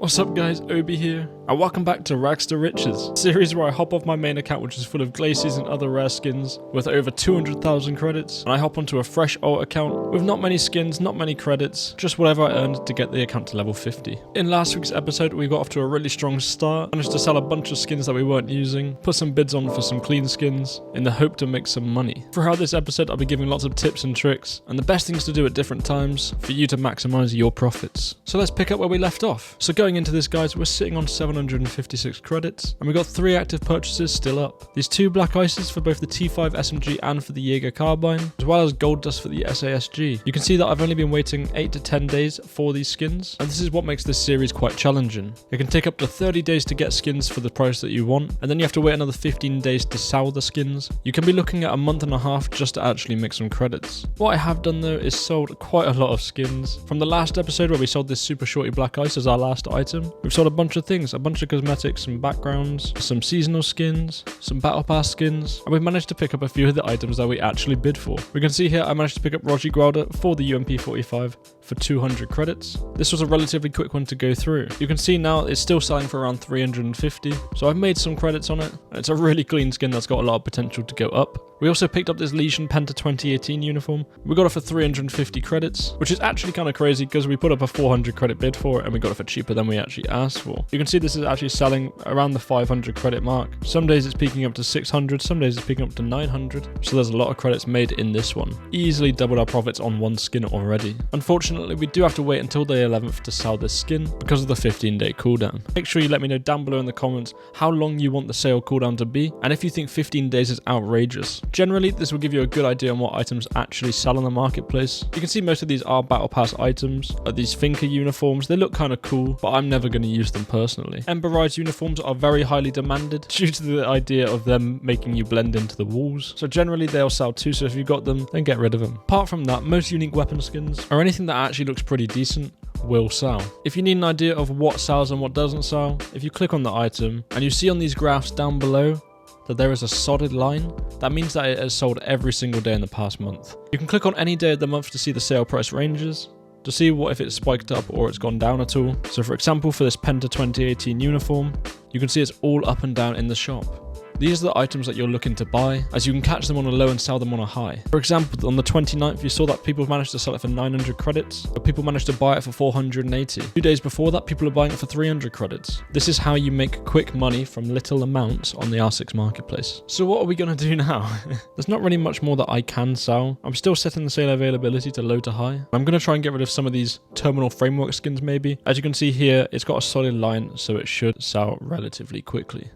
What's up guys, Obi here, and welcome back to Rags to Riches, a series where I hop off my main account which is full of glaciers and other rare skins with over 200,000 credits, and I hop onto a fresh alt account with not many skins, not many credits, just whatever I earned to get the account to level 50. In last week's episode we got off to a really strong start, managed to sell a bunch of skins that we weren't using, put some bids on for some clean skins, in the hope to make some money. Throughout this episode I'll be giving lots of tips and tricks, and the best things to do at different times for you to maximize your profits. So let's pick up where we left off. So going into this guys, we're sitting on 756 credits, and we got 3 active purchases still up. These 2 black ices for both the T5 SMG and for the Jaeger carbine, as well as gold dust for the SASG. You can see that I've only been waiting 8 to 10 days for these skins, and this is what makes this series quite challenging. It can take up to 30 days to get skins for the price that you want, and then you have to wait another 15 days to sell the skins. You can be looking at a month and a half just to actually make some credits. What I have done though is sold quite a lot of skins. From the last episode where we sold this super shorty black ice as our last item, we've sold a bunch of things, a bunch of cosmetics and backgrounds, some seasonal skins, some battle pass skins, and we've managed to pick up a few of the items that we actually bid for. We can see here I managed to pick up Roger Guelda for the UMP45 for 200 credits. This was a relatively quick one to go through. You can see now it's still selling for around 350, so I've made some credits on it. It's a really clean skin that's got a lot of potential to go up. We also picked up this Legion Penta 2018 uniform. We got it for 350 credits, which is actually kind of crazy because we put up a 400 credit bid for it and we got it for cheaper than we actually asked for. You can see this is actually selling around the 500 credit mark. Some days it's peaking up to 600, some days it's peaking up to 900, so there's a lot of credits made in this one. Easily doubled our profits on one skin already. Unfortunately, we do have to wait until day 11th to sell this skin because of the 15-day cooldown. Make sure you let me know down below in the comments how long you want the sale cooldown to be, and if you think 15 days is outrageous. Generally, this will give you a good idea on what items actually sell on the marketplace. You can see most of these are battle pass items. These Finker uniforms, they look kind of cool, but I'm never going to use them personally. Ember Rise uniforms are very highly demanded due to the idea of them making you blend into the walls. So generally they'll sell too, so if you've got them, then get rid of them. Apart from that, most unique weapon skins or anything that actually looks pretty decent will sell. If you need an idea of what sells and what doesn't sell, if you click on the item and you see on these graphs down below that there is a solid line, that means that it has sold every single day in the past month. You can click on any day of the month to see the sale price ranges, to see what if it's spiked up or it's gone down at all. So for example, for this Penta 2018 uniform, you can see it's all up and down in the shop. These are the items that you're looking to buy, as you can catch them on a low and sell them on a high. For example, on the 29th, you saw that people managed to sell it for 900 credits, but people managed to buy it for 480. 2 days before that, people are buying it for 300 credits. This is how you make quick money from little amounts on the R6 marketplace. So what are we going to do now? There's not really much more that I can sell. I'm still setting the sale availability to low to high. I'm going to try and get rid of some of these terminal framework skins maybe. As you can see here, it's got a solid line, so it should sell relatively quickly.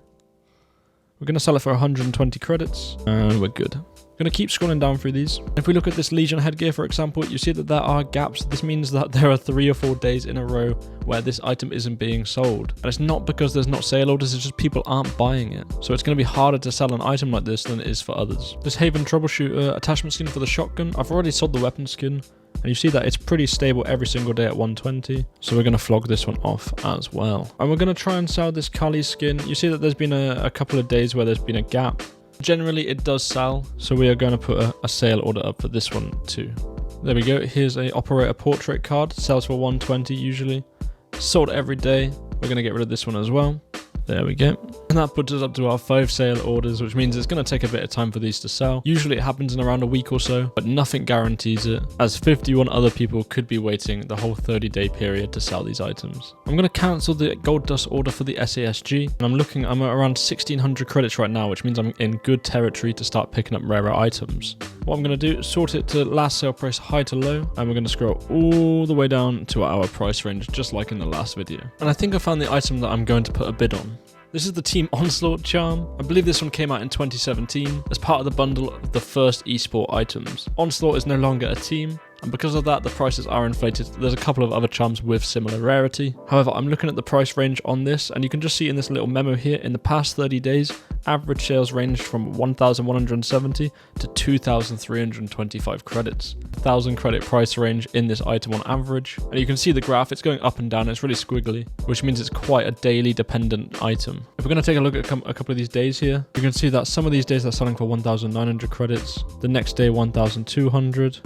We're going to sell it for 120 credits, and we're good. I'm going to keep scrolling down through these. If we look at this Legion headgear, for example, you see that there are gaps. This means that there are 3 or 4 days in a row where this item isn't being sold. And it's not because there's not sale orders, it's just people aren't buying it. So it's going to be harder to sell an item like this than it is for others. This Haven Troubleshooter attachment skin for the shotgun, I've already sold the weapon skin. And you see that it's pretty stable every single day at 120. So we're going to flog this one off as well. And we're going to try and sell this Kali skin. You see that there's been a couple of days where there's been a gap. Generally it does sell. So we are going to put a sale order up for this one too. There we go. Here's a operator portrait card. Sells for 120 usually. Sold every day. We're going to get rid of this one as well. There we go. And that puts us up to our 5 sale orders, which means it's going to take a bit of time for these to sell. Usually it happens in around a week or so, but nothing guarantees it, as 51 other people could be waiting the whole 30-day period to sell these items. I'm going to cancel the gold dust order for the SASG, and I'm at around 1600 credits right now, which means I'm in good territory to start picking up rarer items. What I'm going to do is sort it to last sale price high to low, and we're going to scroll all the way down to our price range, just like in the last video. And I think I found the item that I'm going to put a bid on. This is the Team Onslaught charm. I believe this one came out in 2017 as part of the bundle of the first esport items. Onslaught is no longer a team, and because of that the prices are inflated. There's a couple of other charms with similar rarity. However, I'm looking at the price range on this, and you can just see in this little memo here, in the past 30 days, average sales ranged from 1,170 to 2,325 credits. 1,000 credit price range in this item on average, and you can see the graph, it's going up and down, it's really squiggly, which means it's quite a daily dependent item. If we're going to take a look at a couple of these days here, you can see that some of these days are selling for 1,900 credits, the next day 1,200,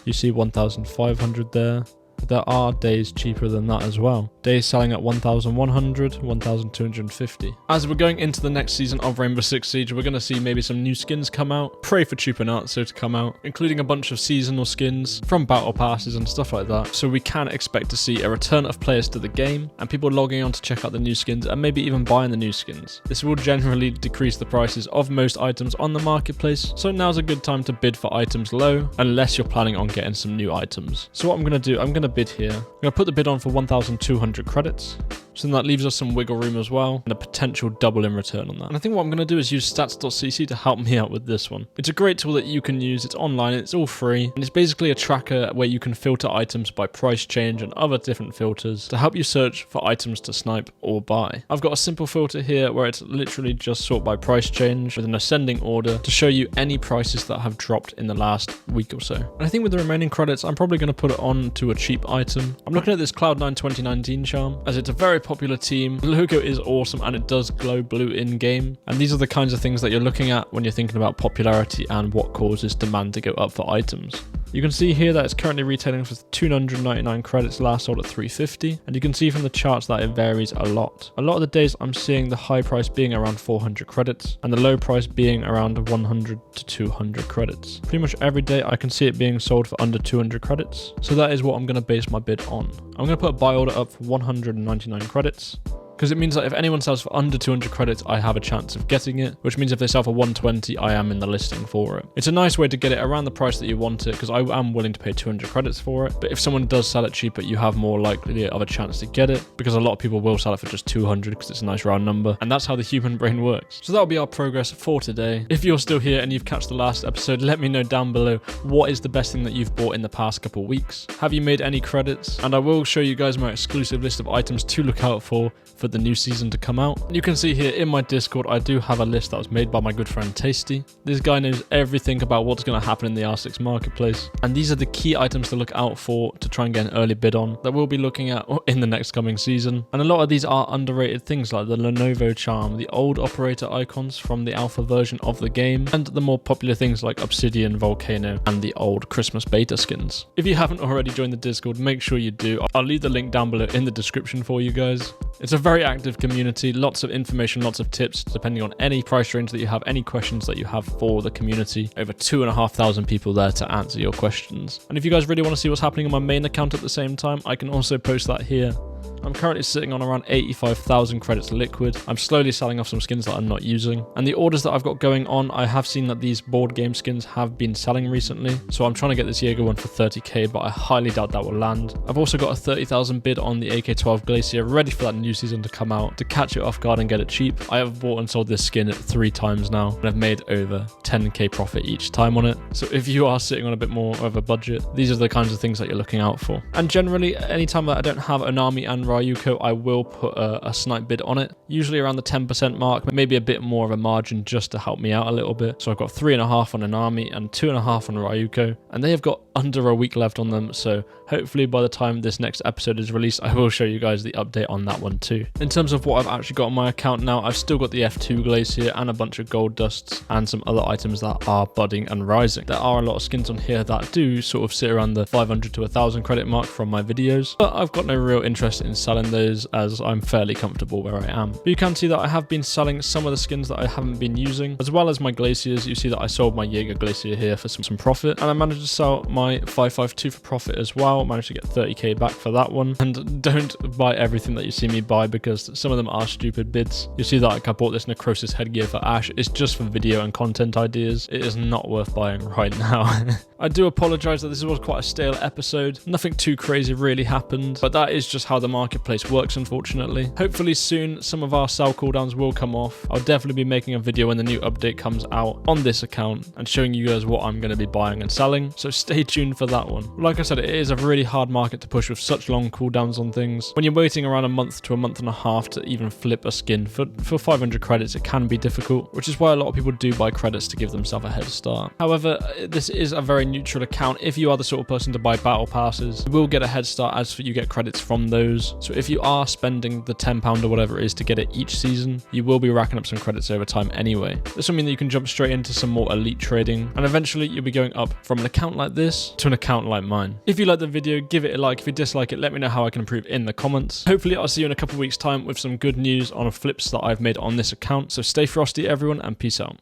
you see 1,500 there, but there are days cheaper than that as well. Days selling at 1,100, 1,250. As we're going into the next season of Rainbow Six Siege, we're going to see maybe some new skins come out. Pray for Chupanatso to come out, including a bunch of seasonal skins from battle passes and stuff like that. So we can expect to see a return of players to the game and people logging on to check out the new skins and maybe even buying the new skins. This will generally decrease the prices of most items on the marketplace, so now's a good time to bid for items low unless you're planning on getting some new items. So what I'm going to do, I'm going to bid here. I'm going to put the bid on for 1,200 credits. So then that leaves us some wiggle room as well and a potential double in return on that. And I think what I'm going to do is use stats.cc to help me out with this one. It's a great tool that you can use. It's online, it's all free, and it's basically a tracker where you can filter items by price change and other different filters to help you search for items to snipe or buy. I've got a simple filter here where it's literally just sort by price change with an ascending order to show you any prices that have dropped in the last week or so. And I think with the remaining credits, I'm probably going to put it on to a cheap item. I'm looking at this Cloud9 2019 charm, as it's a very popular team. The logo is awesome and it does glow blue in game. And these are the kinds of things that you're looking at when you're thinking about popularity and what causes demand to go up for items. You can see here that it's currently retailing for 299 credits, last sold at 350, and you can see from the charts that it varies a lot. A lot of the days I'm seeing the high price being around 400 credits and the low price being around 100 to 200 credits. Pretty much every day I can see it being sold for under 200 credits, so that is what I'm going to base my bid on. I'm going to put a buy order up for 199 credits, because it means that if anyone sells for under 200 credits, I have a chance of getting it, which means if they sell for 120, I am in the listing for it. It's a nice way to get it around the price that you want it, because I am willing to pay 200 credits for it, but if someone does sell it cheaper, you have more likely of a chance to get it, because a lot of people will sell it for just 200 because it's a nice round number, and that's how the human brain works. So that'll be our progress for today. If you're still here and you've catched the last episode, let me know down below what is the best thing that you've bought in the past couple weeks. Have you made any credits? And I will show you guys my exclusive list of items to look out for the new season to come out. You can see here in my Discord, I do have a list that was made by my good friend Tasty. This guy knows everything about what's going to happen in the R6 marketplace, and these are the key items to look out for to try and get an early bid on that we'll be looking at in the next coming season. And a lot of these are underrated things like the Lenovo charm, the old operator icons from the alpha version of the game, and the more popular things like Obsidian, Volcano, and the old Christmas beta skins. If you haven't already joined the Discord, make sure you do. I'll leave the link down below in the description for you guys. It's a very active community, lots of information, lots of tips, depending on any price range that you have, any questions that you have for the community. Over 2,500 people there to answer your questions. And if you guys really want to see what's happening on my main account at the same time, I can also post that here. I'm currently sitting on around 85,000 credits liquid. I'm slowly selling off some skins that I'm not using. And the orders that I've got going on, I have seen that these board game skins have been selling recently. So I'm trying to get this Jaeger one for 30k, but I highly doubt that will land. I've also got a 30,000 bid on the AK-12 Glacier, ready for that new season to come out, to catch it off guard and get it cheap. I have bought and sold this skin 3 times now, and I've made over 10k profit each time on it. So if you are sitting on a bit more of a budget, these are the kinds of things that you're looking out for. And generally, anytime that I don't have an army and Ryuko, I will put a snipe bid on it, usually around the 10% mark, maybe a bit more of a margin just to help me out a little bit. So I've got 3.5 on an army and 2.5 on Ryuko, and they have got under a week left on them, so hopefully by the time this next episode is released, I will show you guys the update on that one too. In terms of what I've actually got on my account now, I've still got the F2 Glacier and a bunch of gold dusts and some other items that are budding and rising. There are a lot of skins on here that do sort of sit around the 500 to 1,000 credit mark from my videos, but I've got no real interest in selling those as I'm fairly comfortable where I am. But you can see that I have been selling some of the skins that I haven't been using, as well as my glaciers. You see that I sold my Jaeger Glacier here for some profit, and I managed to sell my 5.52 for profit as well. Managed to get 30k back for that one. And don't buy everything that you see me buy, because some of them are stupid bids. You see that like I bought this Necrosis headgear for Ash. It's just for video and content ideas. It is not worth buying right now. I do apologize that this was quite a stale episode. Nothing too crazy really happened, but that is just how the marketplace works, unfortunately. Hopefully soon some of our sell cooldowns will come off. I'll definitely be making a video when the new update comes out on this account and showing you guys what I'm going to be buying and selling, so stay tuned for that one. Like I said, it is a really hard market to push with such long cooldowns on things. When you're waiting around a month to a month and a half to even flip a skin for 500 credits, it can be difficult, which is why a lot of people do buy credits to give themselves a head start. However, this is a very neutral account. If you are the sort of person to buy battle passes, you will get a head start as you get credits from those. So if you are spending the £10 or whatever it is to get it each season, you will be racking up some credits over time anyway. This will mean that you can jump straight into some more elite trading, and eventually you'll be going up from an account like this to an account like mine. If you like the video, give it a like. If you dislike it, let me know how I can improve in the comments. Hopefully I'll see you in a couple weeks time with some good news on flips that I've made on this account. So stay frosty everyone, and peace out.